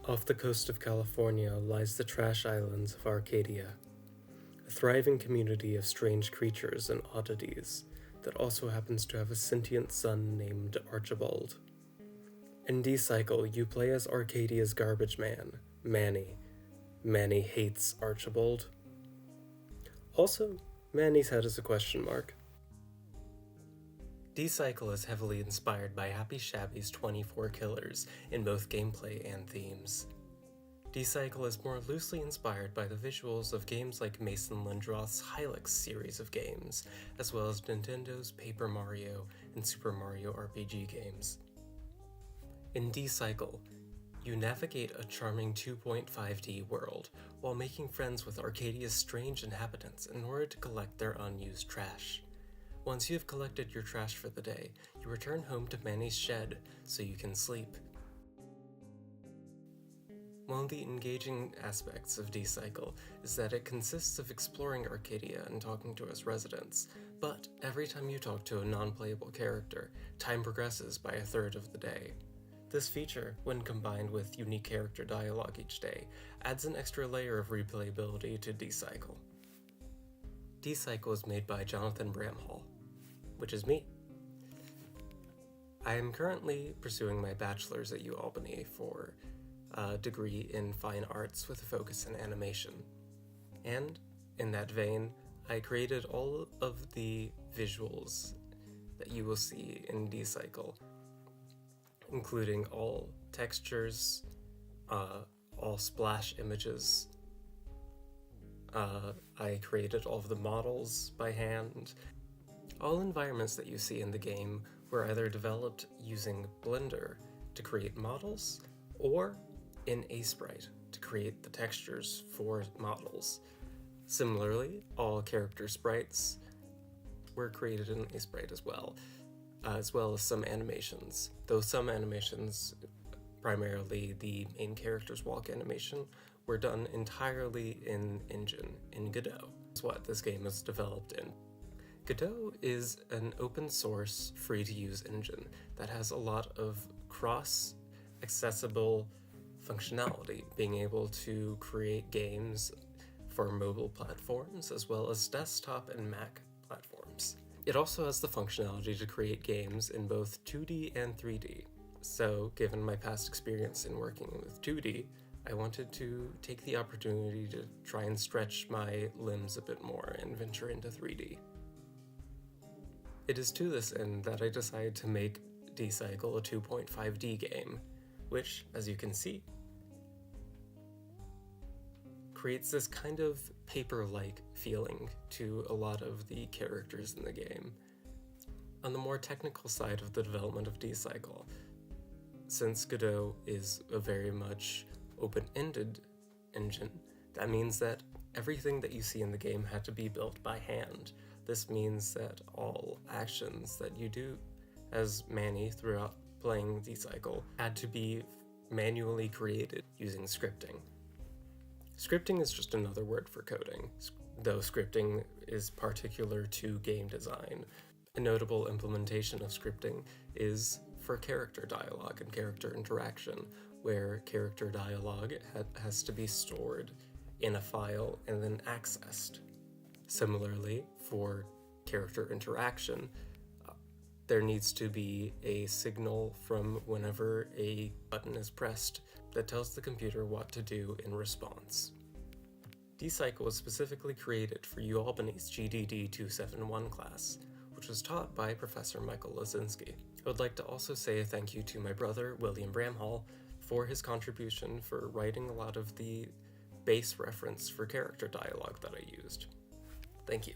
Off the coast of California lies the trash islands of Arcadia, a thriving community of strange creatures and oddities that also happens to have a sentient son named Archibald. In Decycle, you play as Arcadia's garbage man, Manny. Manny hates Archibald. Also, Manny's head is a question mark. Decycle is heavily inspired by Happy Shabby's 24 Killers in both gameplay and themes. Decycle is more loosely inspired by the visuals of games like Mason Lindroth's Hylics series of games, as well as Nintendo's Paper Mario and Super Mario RPG games. In Decycle, you navigate a charming 2.5D world while making friends with Arcadia's strange inhabitants in order to collect their unused trash. Once you have collected your trash for the day, you return home to Manny's shed so you can sleep. One of the engaging aspects of Decycle is that it consists of exploring Arcadia and talking to its residents, but every time you talk to a non-playable character, time progresses by a third of the day. This feature, when combined with unique character dialogue each day, adds an extra layer of replayability to Decycle. Decycle is made by Jonathan Bramhall, which is me. I am currently pursuing my bachelor's at UAlbany for a degree in fine arts with a focus in animation. And, in that vein, I created all of the visuals that you will see in Decycle, including all textures, all splash images. I created all of the models by hand. All environments that you see in the game were either developed using Blender to create models, or in Sprite to create the textures for models. Similarly, all character sprites were created in Sprite as well as some animations, though some animations, primarily the main character's walk animation, were done entirely in Engine, in Godot. That's what this game is developed in. Godot is an open source, free-to-use engine that has a lot of cross-accessible functionality, being able to create games for mobile platforms as well as desktop and Mac platforms. It also has the functionality to create games in both 2D and 3D. So, given my past experience in working with 2D, I wanted to take the opportunity to try and stretch my limbs a bit more and venture into 3D. It is to this end that I decided to make Decycle a 2.5D game, which, as you can see, creates this kind of paper-like feeling to a lot of the characters in the game. On the more technical side of the development of Decycle, since Godot is a very much open-ended engine, that means that everything that you see in the game had to be built by hand. This means that all actions that you do as Manny throughout playing Decycle had to be manually created using scripting. Scripting is just another word for coding, though scripting is particular to game design. A notable implementation of scripting is for character dialogue and character interaction, where character dialogue has to be stored in a file and then accessed. Similarly, for character interaction, there needs to be a signal from whenever a button is pressed that tells the computer what to do in response. Decycle was specifically created for UAlbany's GDD 271 class, which was taught by Professor Michael Leczinsky. I would like to also say a thank you to my brother, William Bramhall, for his contribution for writing a lot of the base reference for character dialogue that I used. Thank you.